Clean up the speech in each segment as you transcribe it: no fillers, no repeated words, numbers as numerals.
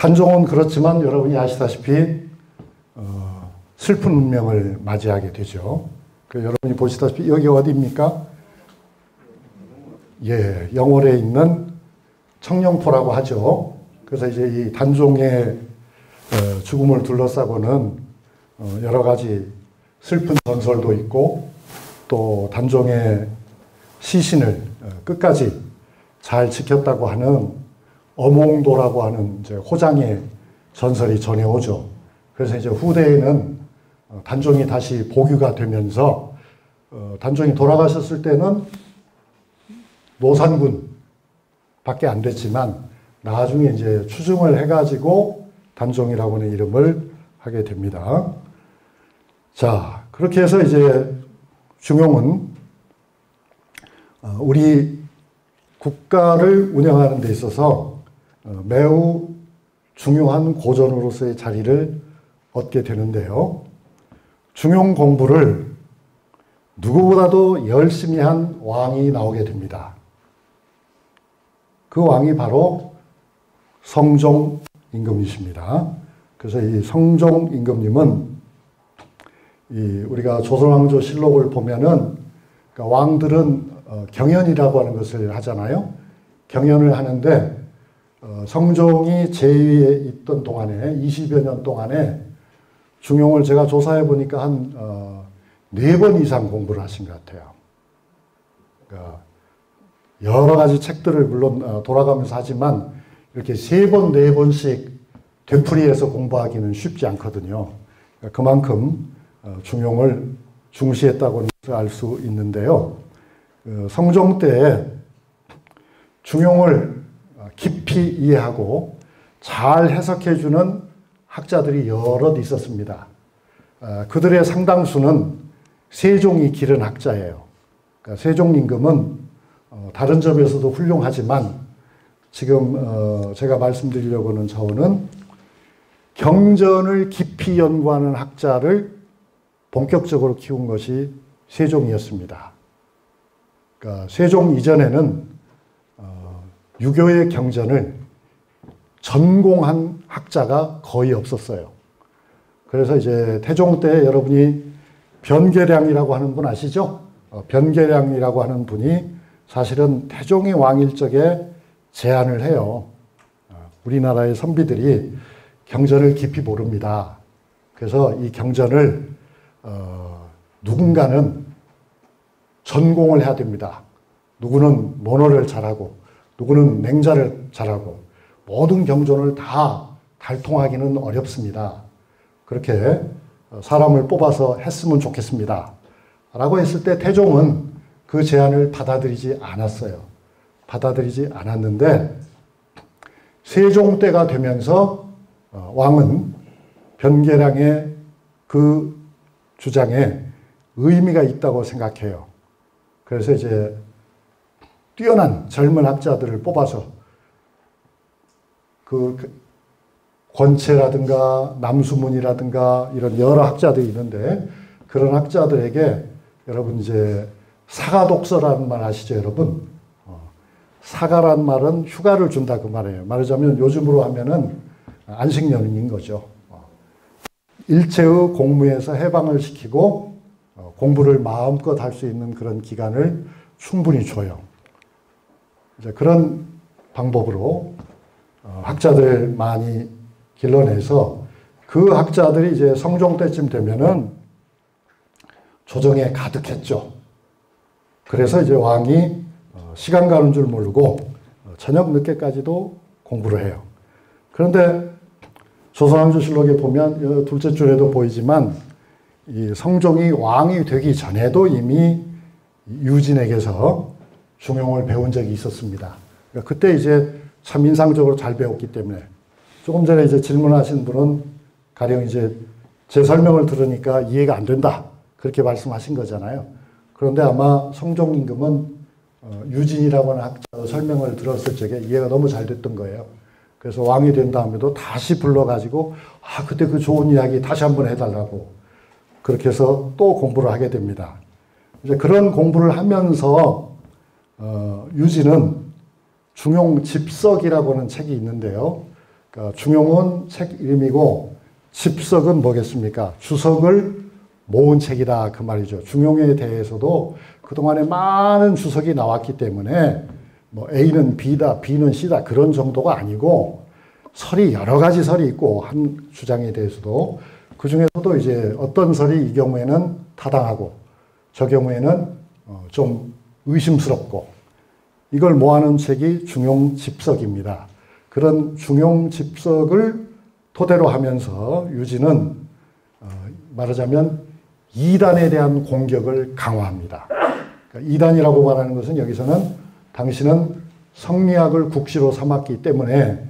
단종은 그렇지만 여러분이 아시다시피 슬픈 운명을 맞이하게 되죠. 여러분이 보시다시피 여기 어디입니까? 예, 영월에 있는 청령포라고 하죠. 그래서 이제 이 단종의 죽음을 둘러싸고는 여러 가지 슬픈 전설도 있고 또 단종의 시신을 끝까지 잘 지켰다고 하는 어몽도라고 하는 이제 호장의 전설이 전해오죠. 그래서 이제 후대에는 단종이 다시 복유가 되면서 단종이 돌아가셨을 때는 노산군 밖에 안 됐지만 나중에 이제 추증을 해가지고 단종이라고 하는 이름을 하게 됩니다. 자, 그렇게 해서 이제 중용은 우리 국가를 운영하는 데 있어서 매우 중요한 고전으로서의 자리를 얻게 되는데요. 중용 공부를 누구보다도 열심히 한 왕이 나오게 됩니다. 그 왕이 바로 성종 임금이십니다. 그래서 이 성종 임금님은 우리가 조선왕조 실록을 보면은 그러니까 왕들은 경연이라고 하는 것을 하잖아요. 경연을 하는데 성종이 제위에 있던 동안에 20여 년 동안에 중용을 제가 조사해 보니까 한 4번 이상 공부를 하신 것 같아요. 그러니까 여러 가지 책들을 물론 돌아가면서 하지만 이렇게 3번, 4번씩 되풀이해서 공부하기는 쉽지 않거든요. 그러니까 그만큼 중용을 중시했다고 알 수 있는데요. 성종 때 중용을 깊이 이해하고 잘 해석해주는 학자들이 여럿 있었습니다. 그들의 상당수는 세종이 기른 학자예요. 그러니까 세종 임금은 다른 점에서도 훌륭하지만 지금 제가 말씀드리려고 하는 자원은 경전을 깊이 연구하는 학자를 본격적으로 키운 것이 세종이었습니다. 그러니까 세종 이전에는 유교의 경전을 전공한 학자가 거의 없었어요. 그래서 이제 태종 때 여러분이 변계량이라고 하는 분 아시죠? 변계량이라고 하는 분이 사실은 태종이 왕일 적에 제안을 해요. 우리나라의 선비들이 경전을 깊이 모릅니다. 그래서 이 경전을 누군가는 전공을 해야 됩니다. 누구는 논어를 잘하고 누구는 맹자를 잘하고 모든 경전을 다 달통하기는 어렵습니다. 그렇게 사람을 뽑아서 했으면 좋겠습니다. 라고 했을 때 태종은 그 제안을 받아들이지 않았어요. 받아들이지 않았는데 세종 때가 되면서 왕은 변계량의 그 주장에 의미가 있다고 생각해요. 그래서 이제 뛰어난 젊은 학자들을 뽑아서 그 권채라든가 남수문이라든가 이런 여러 학자들이 있는데 그런 학자들에게 여러분 이제 사가독서라는 말 아시죠, 여러분? 사가란 말은 휴가를 준다 그 말이에요. 말하자면 요즘으로 하면은 안식년인 거죠. 일체의 공무에서 해방을 시키고 공부를 마음껏 할 수 있는 그런 기간을 충분히 줘요. 이제 그런 방법으로 학자들 많이 길러내서 그 학자들이 이제 성종 때쯤 되면은 조정에 가득했죠. 그래서 이제 왕이 시간 가는 줄 모르고 저녁 늦게까지도 공부를 해요. 그런데 조선왕조실록에 보면 둘째 줄에도 보이지만 이 성종이 왕이 되기 전에도 이미 유진에게서 중용을 배운 적이 있었습니다. 그러니까 그때 이제 참 인상적으로 잘 배웠기 때문에 조금 전에 이제 질문하신 분은 가령 이제 제 설명을 들으니까 이해가 안 된다. 그렇게 말씀하신 거잖아요. 그런데 아마 성종 임금은 유진이라고 하는 학자 설명을 들었을 적에 이해가 너무 잘 됐던 거예요. 그래서 왕이 된 다음에도 다시 불러가지고 그때 그 좋은 이야기 다시 한번 해달라고 그렇게 해서 또 공부를 하게 됩니다. 이제 그런 공부를 하면서 유진은 중용 집석이라고 하는 책이 있는데요. 그러니까 중용은 책 이름이고 집석은 뭐겠습니까? 주석을 모은 책이다 그 말이죠. 중용에 대해서도 그동안에 많은 주석이 나왔기 때문에 뭐 A는 B다, B는 C다 그런 정도가 아니고 설이 여러 가지 설이 있고 한 주장에 대해서도 그 중에서도 이제 어떤 설이 이 경우에는 타당하고 저 경우에는 좀 의심스럽고 이걸 모아놓은 책이 중용집석입니다. 그런 중용집석을 토대로 하면서 유진은 말하자면 이단에 대한 공격을 강화합니다. 그러니까 이단이라고 말하는 것은 여기서는 당신은 성리학을 국시로 삼았기 때문에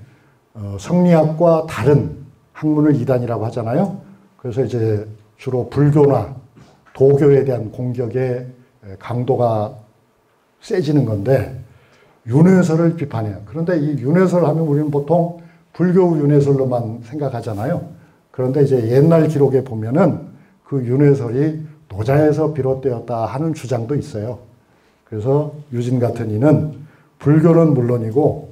성리학과 다른 학문을 이단이라고 하잖아요. 그래서 이제 주로 불교나 도교에 대한 공격의 강도가 세지는 건데 윤회설을 비판해요. 그런데 이 윤회설 하면 우리는 보통 불교 윤회설로만 생각하잖아요. 그런데 이제 옛날 기록에 보면은 그 윤회설이 노자에서 비롯되었다 하는 주장도 있어요. 그래서 유진 같은 이는 불교는 물론이고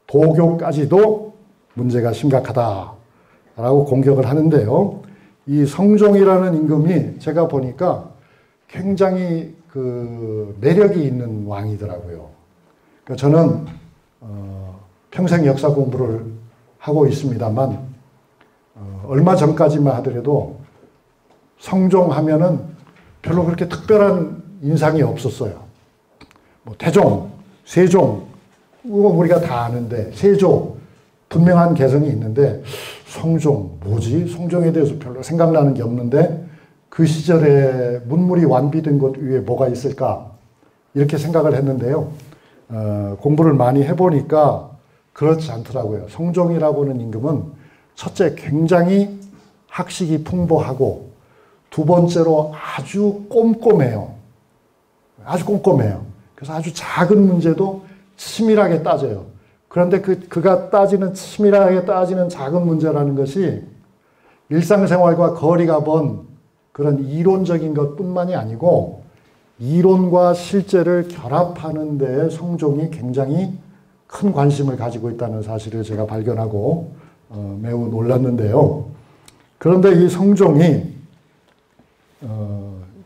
도교까지도 문제가 심각하다라고 공격을 하는데요. 이 성종이라는 임금이 제가 보니까 굉장히 그 매력이 있는 왕이더라고요. 그러니까 저는 평생 역사 공부를 하고 있습니다만 얼마 전까지만 하더라도 성종 하면은 별로 그렇게 특별한 인상이 없었어요. 뭐 태종, 세종 우리가 다 아는데 세조 분명한 개성이 있는데 성종 뭐지? 성종에 대해서 별로 생각나는 게 없는데 그 시절에 문물이 완비된 것 위에 뭐가 있을까? 이렇게 생각을 했는데요. 공부를 많이 해보니까 그렇지 않더라고요. 성종이라고 하는 임금은 첫째 굉장히 학식이 풍부하고 두 번째로 아주 꼼꼼해요. 아주 꼼꼼해요. 그래서 아주 작은 문제도 치밀하게 따져요. 그런데 그가 치밀하게 따지는 작은 문제라는 것이 일상생활과 거리가 먼 그런 이론적인 것 뿐만이 아니고 이론과 실제를 결합하는 데 성종이 굉장히 큰 관심을 가지고 있다는 사실을 제가 발견하고 매우 놀랐는데요. 그런데 이 성종이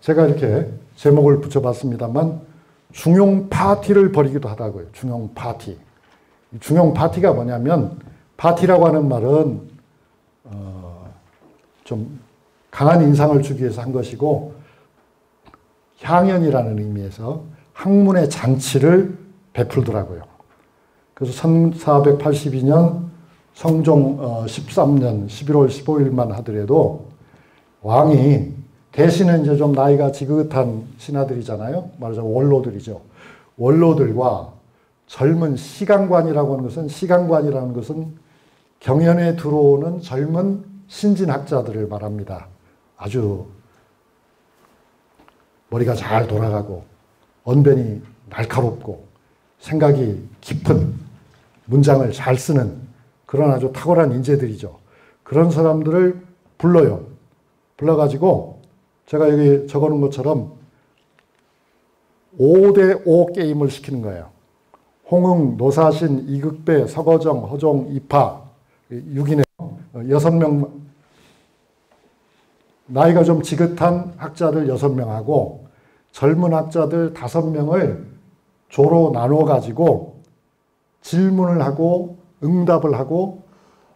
제가 이렇게 제목을 붙여봤습니다만 중용 파티를 벌이기도 하다고요. 중용 파티. 중용 파티가 뭐냐면 파티라고 하는 말은 좀 강한 인상을 주기 위해서 한 것이고 향연이라는 의미에서 학문의 잔치를 베풀더라고요. 그래서 1482년 성종 13년 11월 15일만 하더라도 왕이 대신에 이제 좀 나이가 지긋한 신하들이잖아요. 말하자면 원로들이죠. 원로들과 젊은 시강관이라고 하는 것은 경연에 들어오는 젊은 신진학자들을 말합니다. 아주 머리가 잘 돌아가고 언변이 날카롭고 생각이 깊은 문장을 잘 쓰는 그런 아주 탁월한 인재들이죠. 그런 사람들을 불러요. 불러가지고 제가 여기 적어놓은 것처럼 5대5 게임을 시키는 거예요. 홍응, 노사신, 이극배, 서거정, 허종, 이파 6인의 6명 나이가 좀 지긋한 학자들 6명하고 젊은 학자들 5명을 조로 나눠 가지고 질문을 하고 응답을 하고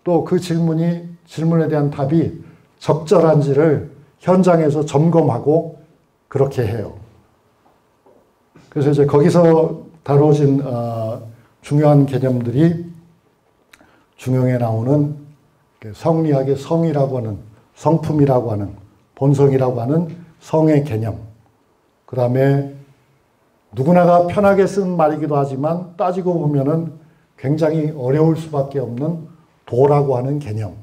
또 그 질문에 대한 답이 적절한지를 현장에서 점검하고 그렇게 해요. 그래서 이제 거기서 다뤄진 중요한 개념들이 중용에 나오는 성리학의 성이라고 하는 성품이라고 하는 본성이라고 하는 성의 개념. 그 다음에 누구나가 편하게 쓴 말이기도 하지만 따지고 보면은 굉장히 어려울 수밖에 없는 도라고 하는 개념.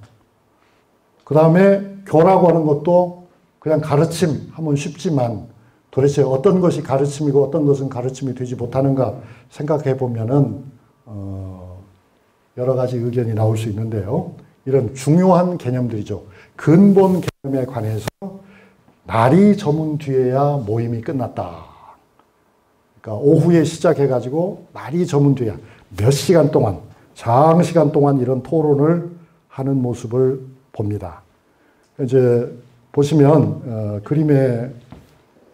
그 다음에 교라고 하는 것도 그냥 가르침 하면 쉽지만 도대체 어떤 것이 가르침이고 어떤 것은 가르침이 되지 못하는가 생각해 보면은 여러 가지 의견이 나올 수 있는데요. 이런 중요한 개념들이죠. 근본 개념에 관해서 날이 저문 뒤에야 모임이 끝났다. 그러니까 오후에 시작해가지고 날이 저문 뒤에야 몇 시간 동안 장시간 동안 이런 토론을 하는 모습을 봅니다. 이제 보시면 그림에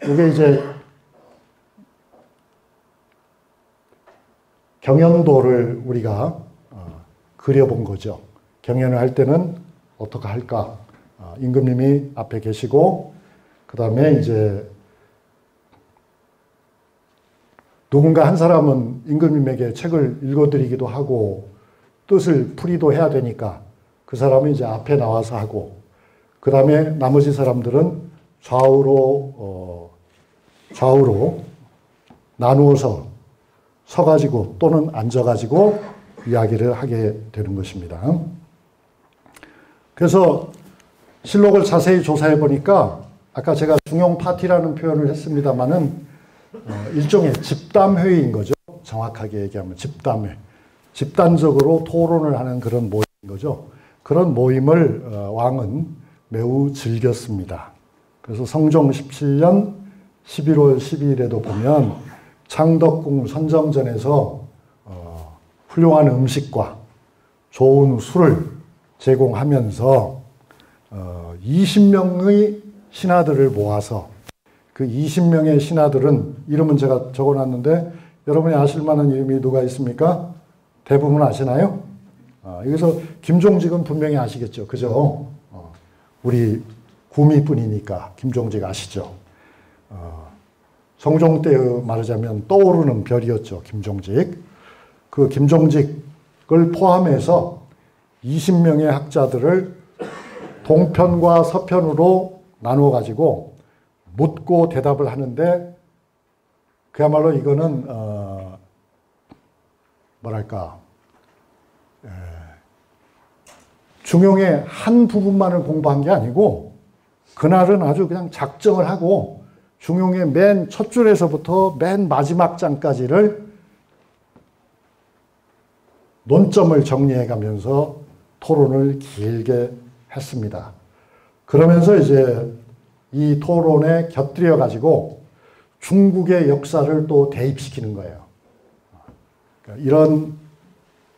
이게 이제 경연도를 우리가 그려본 거죠. 경연을 할 때는 어떻게 할까? 임금님이 앞에 계시고 그 다음에 이제 누군가 한 사람은 임금님에게 책을 읽어드리기도 하고 뜻을 풀이도 해야 되니까 그 사람이 이제 앞에 나와서 하고 그 다음에 나머지 사람들은 좌우로 나누어서 서가지고 또는 앉아가지고 이야기를 하게 되는 것입니다. 그래서 실록을 자세히 조사해 보니까 아까 제가 중용 파티라는 표현을 했습니다마는 일종의 집담회의인 거죠. 정확하게 얘기하면 집담회. 집단적으로 토론을 하는 그런 모임인 거죠. 그런 모임을 왕은 매우 즐겼습니다. 그래서 성종 17년 11월 12일에도 보면 창덕궁 선정전에서 훌륭한 음식과 좋은 술을 제공하면서 20명의 신하들을 모아서 그 20명의 신하들은 이름은 제가 적어놨는데 여러분이 아실 만한 이름이 누가 있습니까? 대부분 아시나요? 여기서 김종직은 분명히 아시겠죠. 그죠? 우리 구미뿐이니까 김종직 아시죠? 성종 때 말하자면 떠오르는 별이었죠. 김종직. 그 김종직을 포함해서 20명의 학자들을 동편과 서편으로 나누어 가지고 묻고 대답을 하는데 그야말로 이거는 뭐랄까 중용의 한 부분만을 공부한 게 아니고 그날은 아주 그냥 작정을 하고 중용의 맨 첫 줄에서부터 맨 마지막 장까지를 논점을 정리해 가면서 토론을 길게 했습니다. 그러면서 이제 이 토론에 곁들여 가지고 중국의 역사를 또 대입시키는 거예요. 그러니까 이런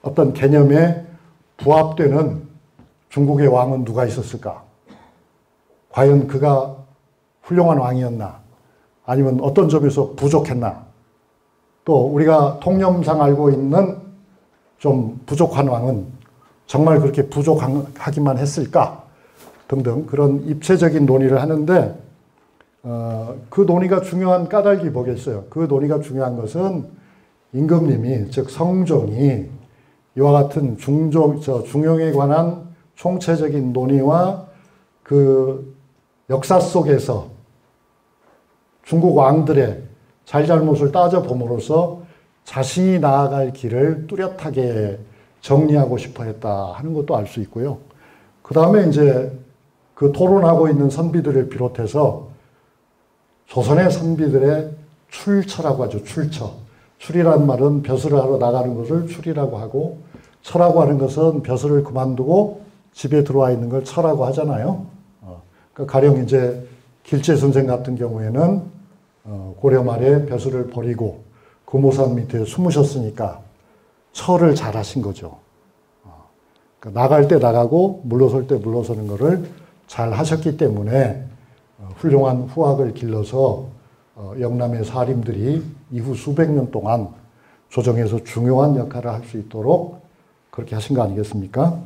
어떤 개념에 부합되는 중국의 왕은 누가 있었을까? 과연 그가 훌륭한 왕이었나? 아니면 어떤 점에서 부족했나? 또 우리가 통념상 알고 있는 좀 부족한 왕은 정말 그렇게 부족하기만 했을까? 등등 그런 입체적인 논의를 하는데 그 논의가 중요한 까닭이 뭐겠어요? 그 논의가 중요한 것은 임금님이 즉 성종이 이와 같은 중용에 관한 총체적인 논의와 그 역사 속에서 중국 왕들의 잘잘못을 따져봄으로써 자신이 나아갈 길을 뚜렷하게 정리하고 싶어 했다 하는 것도 알 수 있고요. 그 다음에 이제 그 토론하고 있는 선비들을 비롯해서 조선의 선비들의 출처라고 하죠. 출처. 출이란 말은 벼슬을 하러 나가는 것을 출이라고 하고 처라고 하는 것은 벼슬을 그만두고 집에 들어와 있는 걸 처라고 하잖아요. 그러니까 가령 이제 길재 선생 같은 경우에는 고려 말에 벼슬을 버리고 금오산 밑에 숨으셨으니까 처를 잘 하신 거죠. 그러니까 나갈 때 나가고 물러설 때 물러서는 거를 잘 하셨기 때문에 훌륭한 후학을 길러서 영남의 사림들이 이후 수백 년 동안 조정에서 중요한 역할을 할 수 있도록 그렇게 하신 거 아니겠습니까?